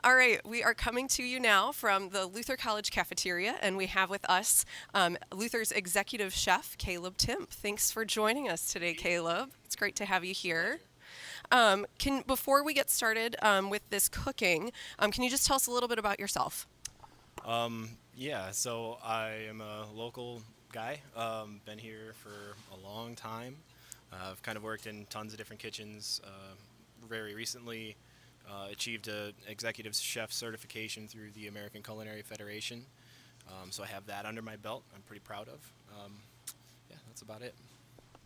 All right, we are coming to you now from the Luther College cafeteria, and we have with us Luther's executive chef, Caleb Timp. Thanks for joining us today, Caleb. It's great to have you here. Before we get started with this cooking, can you just tell us a little bit about yourself? Yeah, so I am a local guy. Been here for a long time. I've kind of worked in tons of different kitchens. Very recently, achieved a executive chef certification through the American Culinary Federation. So I have that under my belt. I'm pretty proud of. Yeah, that's about it.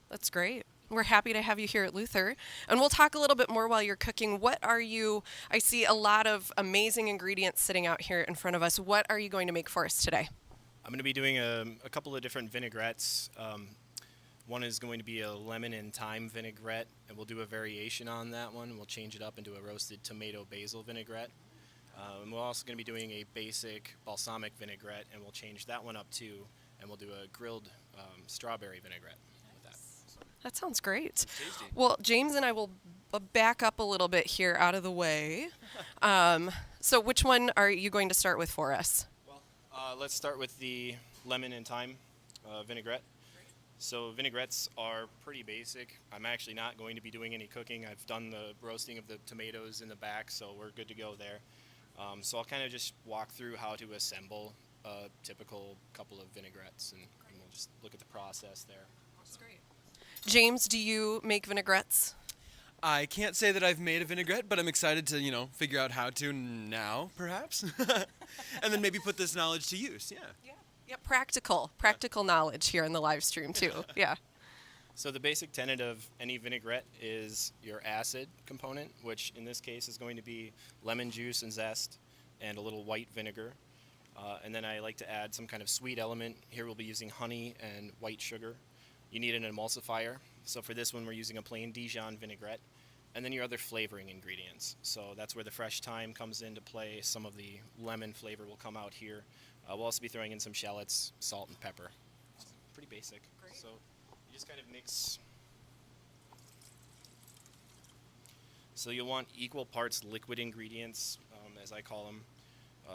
That's great. We're happy to have you here at Luther. And we'll talk a little bit more while you're cooking. I see a lot of amazing ingredients sitting out here in front of us. What are you going to make for us today? I'm going to be doing a couple of different vinaigrettes. One is going to be a lemon and thyme vinaigrette, and we'll do a variation on that one. We'll change it up into a roasted tomato basil vinaigrette. And we're also going to be doing a basic balsamic vinaigrette, and we'll change that one up too, and we'll do a grilled strawberry vinaigrette with that. So, That sounds great. tasty. Well, James and I will back up a little bit here out of the way. So, which one are you going to start with for us? Well, let's start with the lemon and thyme vinaigrette. So vinaigrettes are pretty basic. I'm actually not going to be doing any cooking. I've done the roasting of the tomatoes in the back, so we're good to go there. So I'll kind of just walk through how to assemble a typical couple of vinaigrettes, and we'll just look at the process there. That's great. James, do you make vinaigrettes? I can't say that I've made a vinaigrette, but I'm excited to, figure out how to now, perhaps. And then maybe put this knowledge to use, yeah. Yeah, practical knowledge here in the live stream too. Yeah. So the basic tenet of any vinaigrette is your acid component, which in this case is going to be lemon juice and zest and a little white vinegar. And then I like to add some kind of sweet element. Here we'll be using honey and white sugar. You need an emulsifier. So for this one we're using a plain Dijon vinaigrette. And then your other flavoring ingredients. So that's where the fresh thyme comes into play. Some of the lemon flavor will come out here. We'll also be throwing in some shallots, salt, and pepper. So pretty basic. Great. So you just kind of mix. So you'll want equal parts liquid ingredients, as I call them.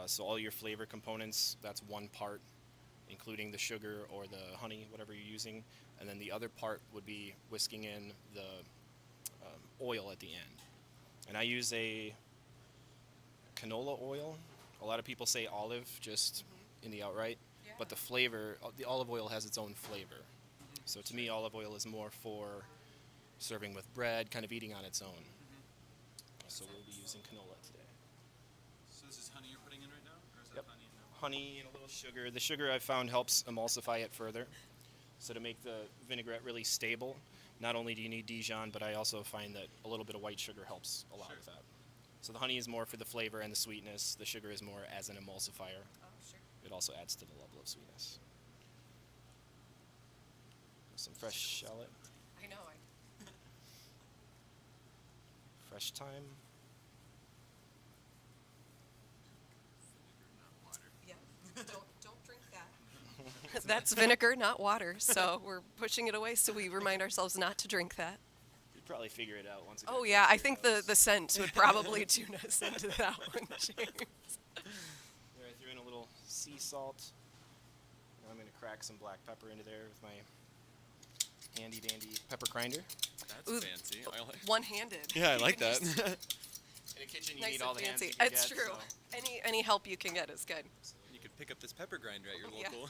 So all your flavor components, that's one part, including the sugar or the honey, whatever you're using. And then the other part would be whisking in the oil at the end. And I use a canola oil. A lot of people say olive just in the outright, but the flavor, the olive oil has its own flavor. So to me, olive oil is more for serving with bread, kind of eating on its own. So we'll be using canola today. So this is honey you're putting in right now? Or is Yep. honey in there? Honey and a little sugar. The sugar I've found helps emulsify it further. So to make the vinaigrette really stable, not only do you need Dijon, but I also find that a little bit of white sugar helps a lot with that. So the honey is more for the flavor and the sweetness. The sugar is more as an emulsifier. Oh, sure. It also adds to the level of sweetness. Some fresh shallot, I know. fresh thyme. Yeah. Don't drink that. That's vinegar, not water. So we're pushing it away so we remind ourselves not to drink that. You'd probably figure it out once. Oh yeah, I think the scent would probably tune us into that one, James. There, I threw in a little sea salt. Now I'm going to crack some black pepper into there with my handy dandy pepper grinder. That's Ooh, fancy. One-handed. Yeah, I like that. In a kitchen, you Nice need and all the hands fancy. you can It's get, true. so- Any help you can get is good. You could pick up this pepper grinder at your Yeah. local.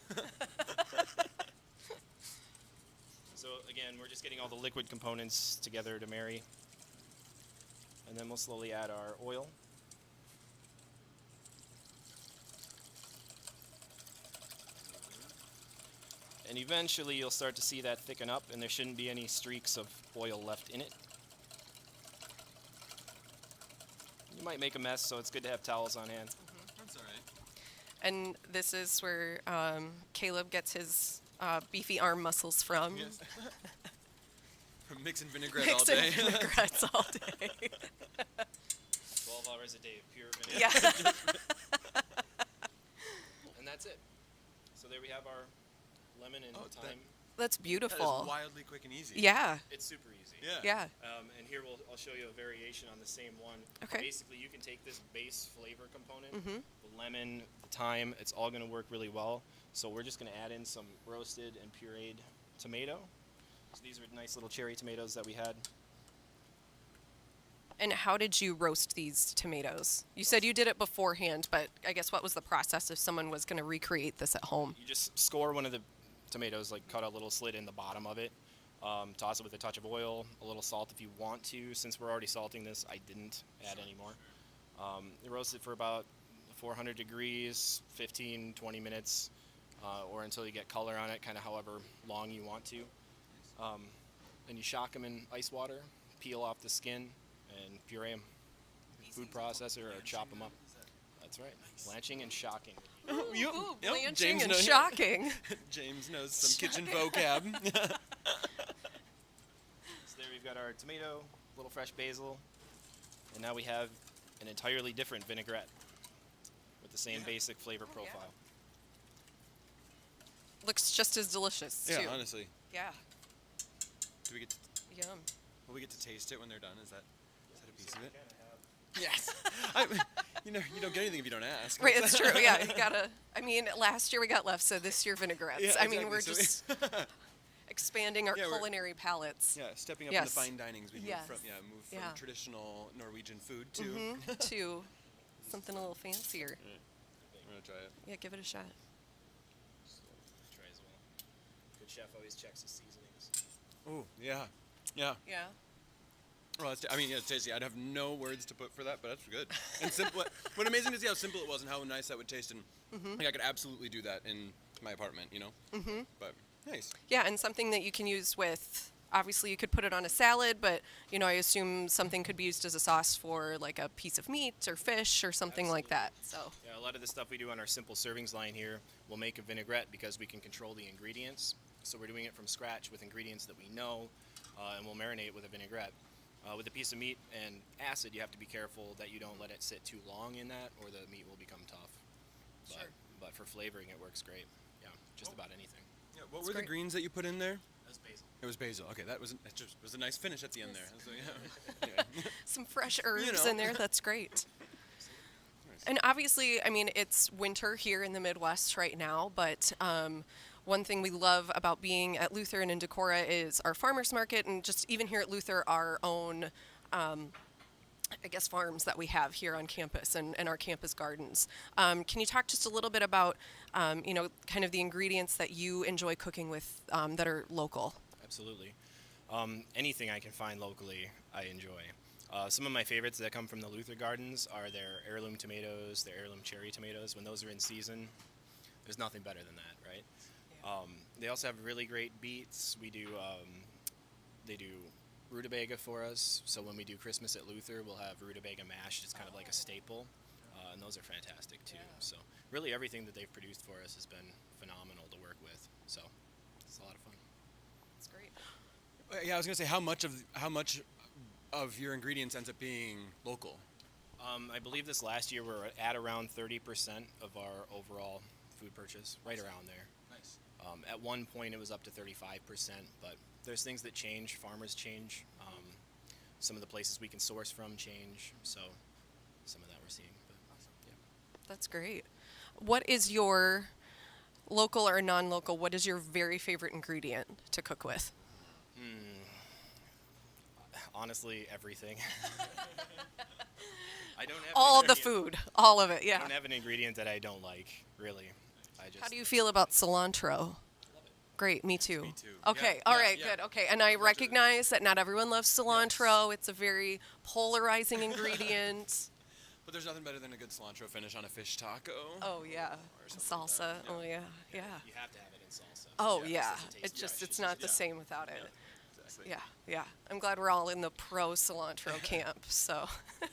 So again, we're just getting all the liquid components together to marry. And then we'll slowly add our oil. And eventually you'll start to see that thicken up, and there shouldn't be any streaks of oil left in it. You might make a mess, so it's good to have towels on hand. That's all right. And this is where Caleb gets his beefy arm muscles from. Yes. From mixing vinaigrette all Mixing day. vinaigrettes all day. 12 hours a day of pure vinegar. Yeah. And that's it. So there we have our lemon and Oh, thyme. That's That beautiful. is wildly quick and easy. Yeah. It's super easy. Yeah. Yeah. And here I'll show you a variation on the same one. Okay. Basically, you can take this base flavor component, Mhm. the lemon, the thyme. It's all going to work really well. So we're just going to add in some roasted and pureed tomato. So these are nice little cherry tomatoes that we had. And how did you roast these tomatoes? You said you did it beforehand, but I guess what was the process if someone was going to recreate this at home? You just score one of the tomatoes, like cut a little slit in the bottom of it. Toss it with a touch of oil, a little salt if you want to. Since we're already salting this, I didn't add any more. You roast it for about 400 degrees, 15, 20 minutes, or until you get color on it, kind of however long you want to. Then you shock them in ice water, peel off the skin, and puree them. Food processor or chop them up. That's right. Blanching and shocking. Ooh, Yep. blanching James and knows- shocking. James knows some kitchen vocab. So there we've got our tomato, a little fresh basil, and now we have an entirely different vinaigrette with the same basic flavor yeah. profile. Looks just as delicious, too. Yeah, honestly. Yeah. Do we get to, Yum. will we get to taste it when they're done? Is that a piece of it? Yes. You don't get anything if you don't ask. Right, it's true. Yeah, you gotta. I mean, last year we got left, so this year vinaigrettes. Yeah, I mean, exactly. we're So just expanding our Yeah, we're- culinary palettes. Yeah, stepping up Yes. in the fine dinings. We Yes. move from Yeah. traditional Norwegian food to. To something a little fancier. I'm gonna try it. Yeah, give it a shot. So try as well. Good chef always checks his seasonings. Oh yeah, yeah. Yeah. Well, it's tasty. I'd have no words to put for that, but that's good and simple. But amazing to see how simple it was and how nice that would taste. And like I could absolutely do that in my apartment, you know. But nice. Yeah, and something that you can use with. Obviously, you could put it on a salad, but I assume something could be used as a sauce for like a piece of meat or fish or something like that. So. Yeah, a lot of the stuff we do on our simple servings line here, we'll make a vinaigrette because we can control the ingredients. So we're doing it from scratch with ingredients that we know, and we'll marinate it with a vinaigrette. With a piece of meat and acid, you have to be careful that you don't let it sit too long in that, or the meat will become tough. But for flavoring, it works great. Yeah, just about anything. Yeah. What That's were great. the greens that you put in there? That's basil. It was basil. Okay, that was a nice finish at the end Yes. there. So, yeah. Anyway. Some fresh herbs know. in there. That's great. And obviously, I mean, it's winter here in the Midwest right now, but one thing we love about being at Luther and in Decorah is our farmers market, and just even here at Luther, our own, I guess, farms that we have here on campus and our campus gardens. Can you talk just a little bit about, kind of the ingredients that you enjoy cooking with that are local? Absolutely. Anything I can find locally, I enjoy. Some of my favorites that come from the Luther Gardens are their heirloom tomatoes, their heirloom cherry tomatoes. When those are in season, there's nothing better than that, right? They also have really great beets. They do rutabaga for us. So when we do Christmas at Luther, we'll have rutabaga mash. It's kind of like a staple, and those are fantastic too. So really everything that they've produced for us has been phenomenal to work with. So it's a lot of fun. That's great. Yeah, I was gonna say how much of your ingredients ends up being local. I believe this last year we're at around 30% of our overall food purchase, right around there. Nice. At one point it was up to 35%, but there's things that change. Farmers change. Some of the places we can source from change. So some of that we're seeing. But, yeah. That's great. What is your local or non-local? What is your very favorite ingredient to cook with? Honestly, everything. I don't have All an the ingredient- food, all of it. I Yeah. don't have an ingredient that I don't like, really. I just How do you feel about cilantro? Great, me too. Me too. Okay, Yeah, all yeah, right, yeah. good. Okay, and I recognize that not everyone loves cilantro. It's a very polarizing ingredient. But there's nothing better than a good cilantro finish on a fish taco. Oh yeah, something salsa. like that, Oh yeah, yeah. You have to have it in salsa. Oh Yeah, yeah, it doesn't taste it's just fresh. it's not the yeah. same without it. Exactly. Yeah, yeah. I'm glad we're all in the pro cilantro camp. So. I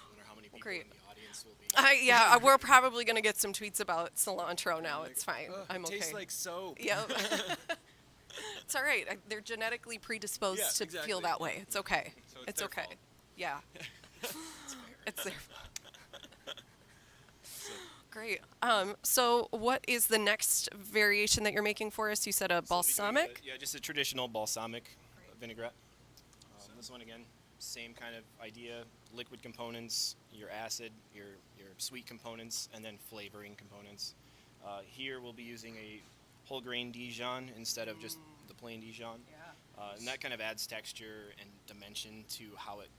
wonder how many people Great. in the audience will be. We're probably gonna get some tweets about cilantro now. Like, It's fine. "Ugh, I'm it okay. tastes like soap. Yep. It's all right. They're genetically predisposed Yeah, to exactly. feel that way. It's okay. So it's It's their okay. fault. Yeah. It's their. Great. So what is the next variation that you're making for us? You said a So we'll be doing balsamic? yeah, just a traditional balsamic vinaigrette. This one again, same kind of idea. Liquid components, your acid, your sweet components, and then flavoring components. Here we'll be using a whole grain Dijon instead of just the plain Dijon. And that kind of adds texture and dimension to how it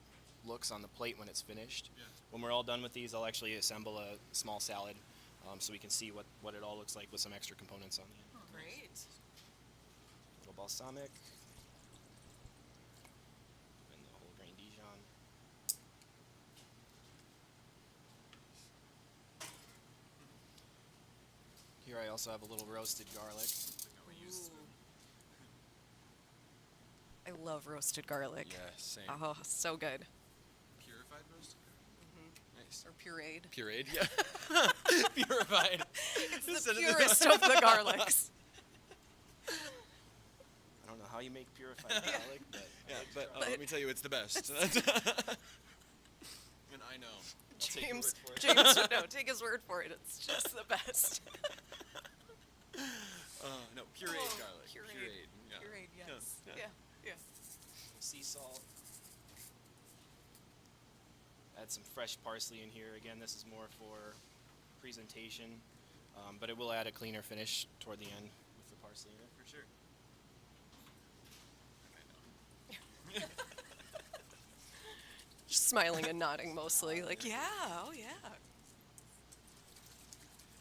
looks on the plate when it's finished. Yeah. When we're all done with these, I'll actually assemble a small salad so we can see what it all looks like with some extra components on the end. Great. Little balsamic. And the whole grain Dijon. Here I also have a little roasted garlic. I love roasted garlic. Yeah, same. Oh, so good. Purified roasted? Nice. Or pureed. Pureed, yeah. Purified. It's the purest of the garlics. I don't know how you make purified garlic, but Yeah, but let me tell you, it's the best. And I know. take your James, word for James, no, take his word for it. It's just the best. No, pureed garlic. Pureed. Yeah. Pureed, yes. Yeah. Yeah. sea salt. Add some fresh parsley in here. Again, this is more for presentation, but it will add a cleaner finish toward the end with the parsley in it. For sure. Just smiling and nodding mostly. Like, yeah, oh yeah.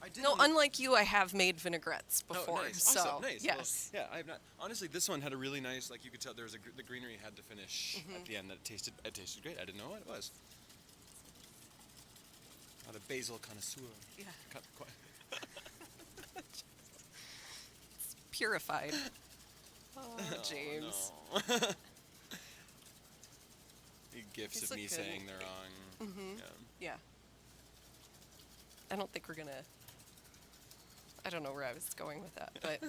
I did No, unlike you, I have made vinaigrettes before. Oh, nice. So, Awesome. Nice. yes. Well, yeah, I have not. Honestly, this one had a really nice, like you could tell there was the greenery had to finish at the end. That it tasted great. I didn't know what it was. Not a basil connoisseur. Yeah. Quite. Purified. Oh, James. Oh, no. The gifts These of look me good. saying they're wrong. Yeah. I don't think we're gonna. I don't know where I was going with that, but.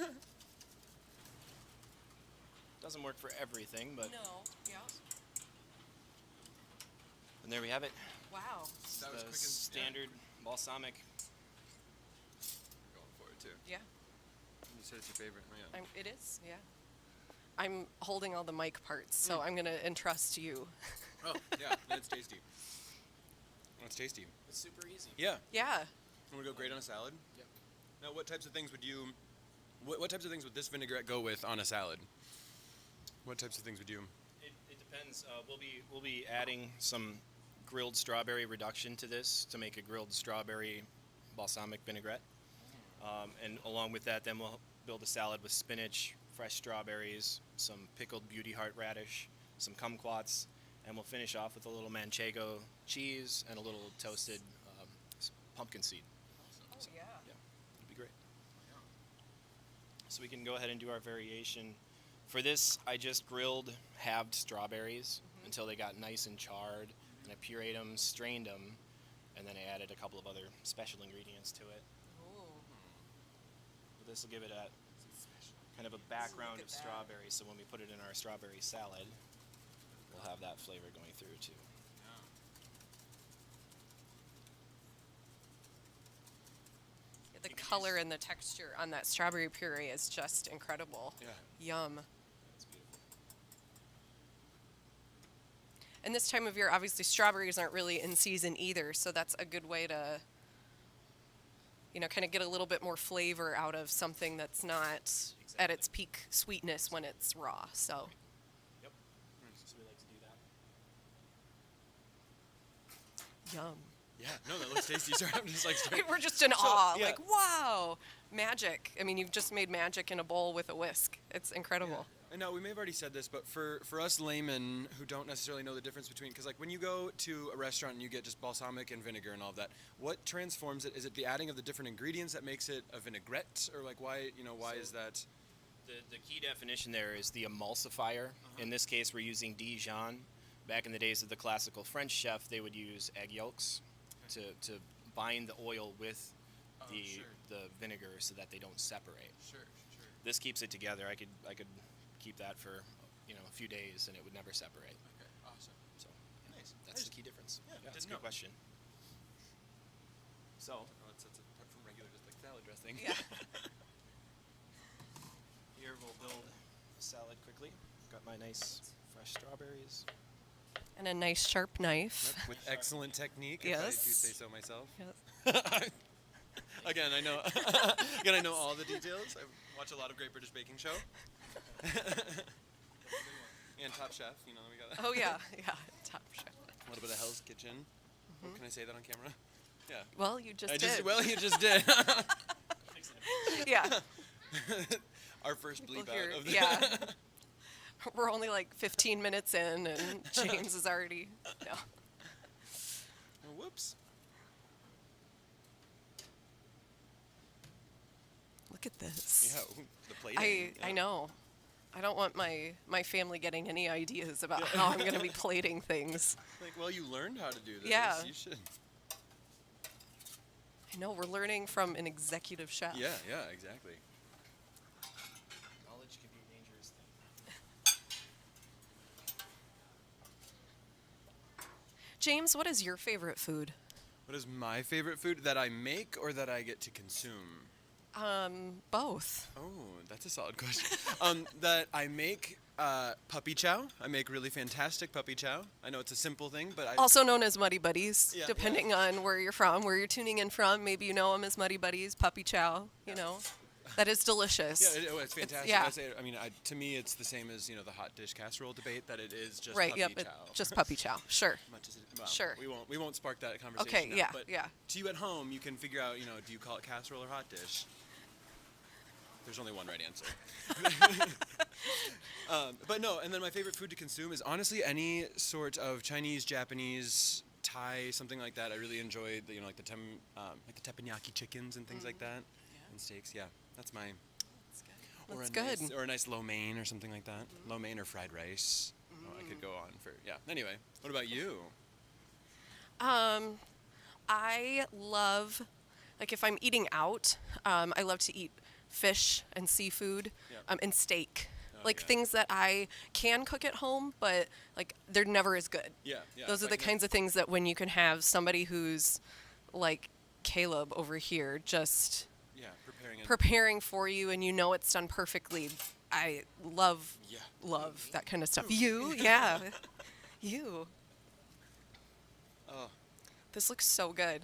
Doesn't work for everything, but No. Yeah. and there we have it. Wow. That was The quick and standard balsamic. Yeah. Going for it too. Yeah. You said it's your favorite. Oh, yeah. It is. Yeah. I'm holding all the mic parts, so I'm gonna entrust you. Oh yeah, and it's tasty. It's tasty. It's super easy. Yeah. Yeah. And would go great on a salad. Yep. Now, what types of things would you? What types of things would this vinaigrette go with on a salad? What types of things would you? It depends. We'll be adding some grilled strawberry reduction to this to make a grilled strawberry balsamic vinaigrette. And along with that, then we'll build a salad with spinach, fresh strawberries, some pickled beauty heart radish, some kumquats, and we'll finish off with a little manchego cheese and a little toasted pumpkin seed. Oh So, yeah. Yeah, it'll be great. So we can go ahead and do our variation. For this, I just grilled halved strawberries until they got nice and charred, and I pureed them, strained them, and then I added a couple of other special ingredients to it. But this will give it a kind of a background at of that. strawberries, so when we put it in our strawberry salad, we'll have that flavor going through too. The color and the texture on that strawberry puree is just incredible. Yeah. Yum. That's beautiful. And this time of year, obviously, strawberries aren't really in season either, so that's a good way to, kind of get a little bit more flavor out of something that's not at its peak sweetness when it's raw. So, Yep. So we like to do that. yum. Yeah. No, that looks tasty. Sorry, I'm just like. We're just in awe. yeah. Like, wow, magic. I mean, you've just made magic in a bowl with a whisk. It's incredible. And now we may have already said this, but for us laymen who don't necessarily know the difference between, because like when you go to a restaurant and you get just balsamic and vinegar and all of that, what transforms it? Is it the adding of the different ingredients that makes it a vinaigrette, or like why is that? The key definition there is the emulsifier. In this case, we're using Dijon. Back in the days of the classical French chef, they would use egg yolks to bind the oil with the vinegar so that they don't separate. Sure. This keeps it together. I could keep that for a few days and it would never separate. Okay. Awesome. So Nice. that's the key difference. Yeah, That's a didn't good know. question. So Oh, that's a salad dressing. Yeah. Here we'll build a salad quickly. Got my nice fresh strawberries. And a nice sharp knife. With excellent technique, if I do Yes. say so myself. Yes. Again, I know. Again, I know all the details. I watch a lot of Great British Baking Show. And Top Chef. You know, we got Oh yeah, yeah. Top chef. a little bit of Hell's Kitchen. Oh, can I say that on camera? Yeah. Well, you just I did. just well, you just did. Yeah. Our first We'll bleep hear- out of the. yeah. We're only like 15 minutes in, and James is already. No. Oh, whoops. Look at this. Yeah. Ooh, the plating. I yeah. know. I don't want my family getting any ideas about how I'm going to be plating things. Like, well, you learned how to do this. Yeah. You should. I know we're learning from an executive chef. Yeah. Yeah. Exactly. Knowledge can be a dangerous thing. James, what is your favorite food? What is my favorite food that I make or that I get to consume? Both. Oh, that's a solid question. That I make puppy chow. I make really fantastic puppy chow. I know it's a simple thing, but I Also known as Muddy Buddies, Yeah, depending on where you're from, where you're tuning in from. Maybe you know them as Muddy Buddies, Puppy Chow. You know, that is delicious. it's fantastic. yeah. I mean, to me, it's the same as the hot dish casserole debate. That it is just Right. puppy Yep. chow. Just Puppy Chow. Sure. Much as well, Sure. We won't spark that conversation. Okay. now, Yeah. But Yeah. to you at home, you can figure out. Do you call it casserole or hot dish? There's only one right answer. But no, and then my favorite food to consume is honestly any sort of Chinese, Japanese, Thai, something like that. I really enjoy the like the teppanyaki chickens and things like that, and steaks. Yeah, that's my. That's a good. Nice, or a nice lo mein or something like that. Lo mein or fried rice. Oh, I could go on for Anyway, what about you? I love, like, if I'm eating out, I love to eat fish and seafood, Yeah. and steak. Oh, Like yeah. things that I can cook at home, but like they're never as good. Yeah. Those are the kinds of things that when you can have somebody who's like Caleb over here just preparing for you and you know it's done perfectly. I love that kind of stuff. You, yeah. You. Oh. This looks so good.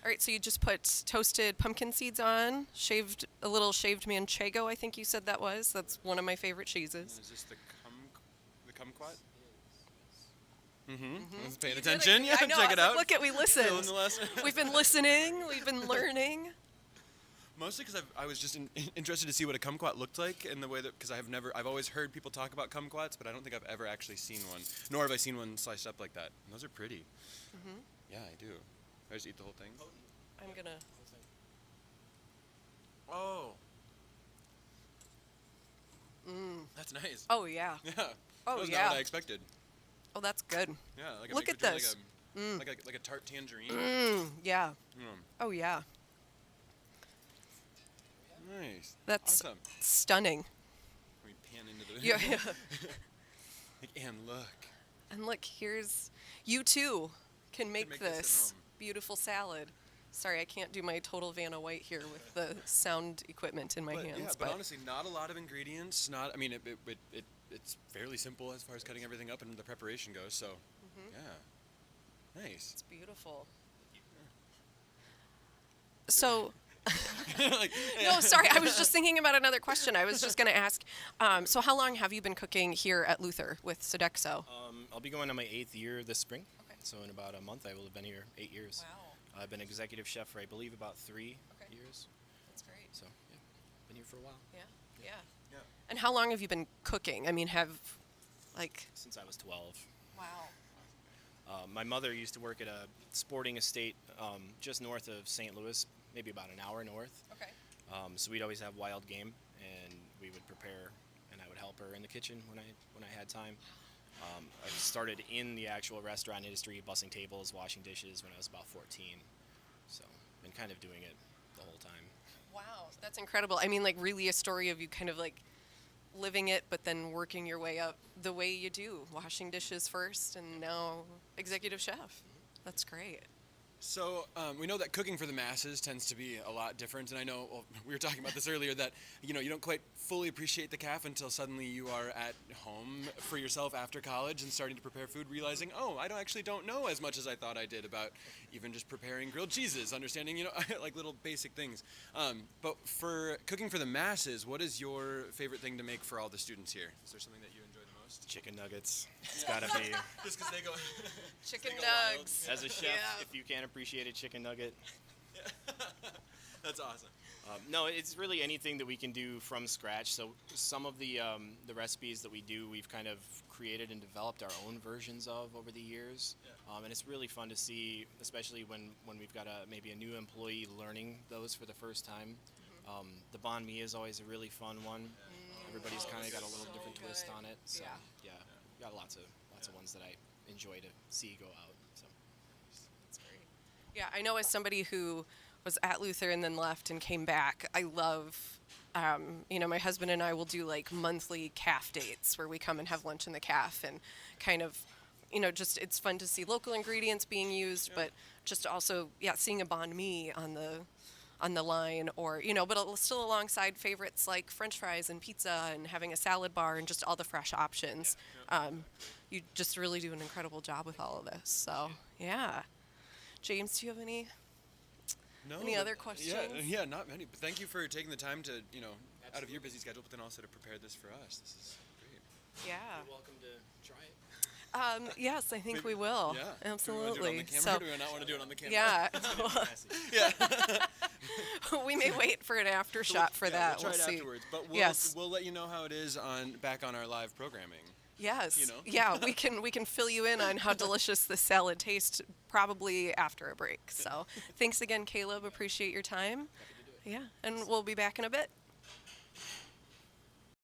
All right, so you just put toasted pumpkin seeds on, a little shaved manchego, I think you said that was. That's one of my favorite cheeses. Is this the kumquat? Mm-hmm. Let's pay You did attention. it. Yeah, I know, check I it was like, out. look we listened. Fill in the lesson. We've been listening. We've been learning. Mostly because I was just interested to see what a kumquat looked like in the way that because I've always heard people talk about kumquats, but I don't think I've ever actually seen one. Nor have I seen one sliced up like that. And those are pretty. Mm-hmm. Yeah, I do. I just eat the whole thing. I'm gonna. Oh. That's nice. Oh yeah. Yeah. Oh that was yeah. not what I expected. Oh, that's good. Yeah. Like Look at this. Like a tart tangerine. Yeah. Mm. Oh yeah. Nice. That's awesome. stunning. Let me pan into the. Yeah. And look. And look, here's you too can make, make this at this home. beautiful salad. Sorry, I can't do my total Vanna White here with the sound equipment in my hands. Yeah, but honestly, not a lot of ingredients. It's fairly simple as far as cutting everything up and the preparation goes. So, yeah, nice. it's beautiful. So, Like, no, sorry, I was just thinking about another question. I was just going to ask. So, how long have you been cooking here at Luther with Sodexo? I'll be going on my 8th year this spring. Okay. So in about a month, I will have been here 8 years. Wow, I've been executive chef for I believe about 3 Okay. years. that's great. So yeah, been here for a while. Yeah, yeah. Yeah. And how long have you been cooking? I mean, Since I was 12. Wow. My mother used to work at a sporting estate just north of St. Louis, maybe about an hour north. Okay. So we'd always have wild game, and we would prepare, and I would help her in the kitchen when I had time. I started in the actual restaurant industry, bussing tables, washing dishes when I was about 14. So been kind of doing it the whole time. Wow, that's incredible. I mean, like, really a story of you kind of like living it, but then working your way up the way you do, washing dishes first, and now executive chef. That's great. So we know that cooking for the masses tends to be a lot different, and I know we were talking about this earlier that you don't quite fully appreciate the calf until suddenly you are at home for yourself after college and starting to prepare food, realizing, oh, I don't know as much as I thought I did about even just preparing grilled cheeses, understanding like little basic things. But for cooking for the masses, what is your favorite thing to make for all the students here? Is there something that you enjoy the most? Chicken nuggets. It's gotta be. Just because they go. Chicken they go wild. nugs. As a chef, Yeah. if you can't appreciate a chicken nugget, That's awesome. no, it's really anything that we can do from scratch. So some of the recipes that we do, we've kind of created and developed our own versions of over the years, and it's really fun to see, especially when we've got maybe a new employee learning those for the first time. The banh mi is always a really fun one. Everybody's kind of got a little different twist on it. So Yeah. got lots of ones that I enjoy to see go out. So. That's great. Yeah, I know as somebody who was at Luther and then left and came back, I love, my husband and I will do like monthly calf dates where we come and have lunch in the calf and kind of, just it's fun to see local ingredients being used, but just also, seeing a banh mi on the line or, but still alongside favorites like French fries and pizza and having a salad bar and just all the fresh options. You just really do an incredible job with all of this. So, yeah. James, do you have any other questions? Yeah, not many. But thank you for taking the time to, out of your busy schedule, but then also to prepare this for us. This is great. Yeah. You're welcome to try it. Yes, I think we will. Yeah. Absolutely. Do we not want to do it on the camera? Yeah. Yeah. We may wait for an after shot for that. We'll try it see. afterwards. But Yes. we'll let you know how it is back on our live programming. Yes. You know? Yeah, we can fill you in on how delicious the salad tastes probably after a break. So, thanks again, Caleb. Appreciate your time. Yeah, and we'll be back in a bit.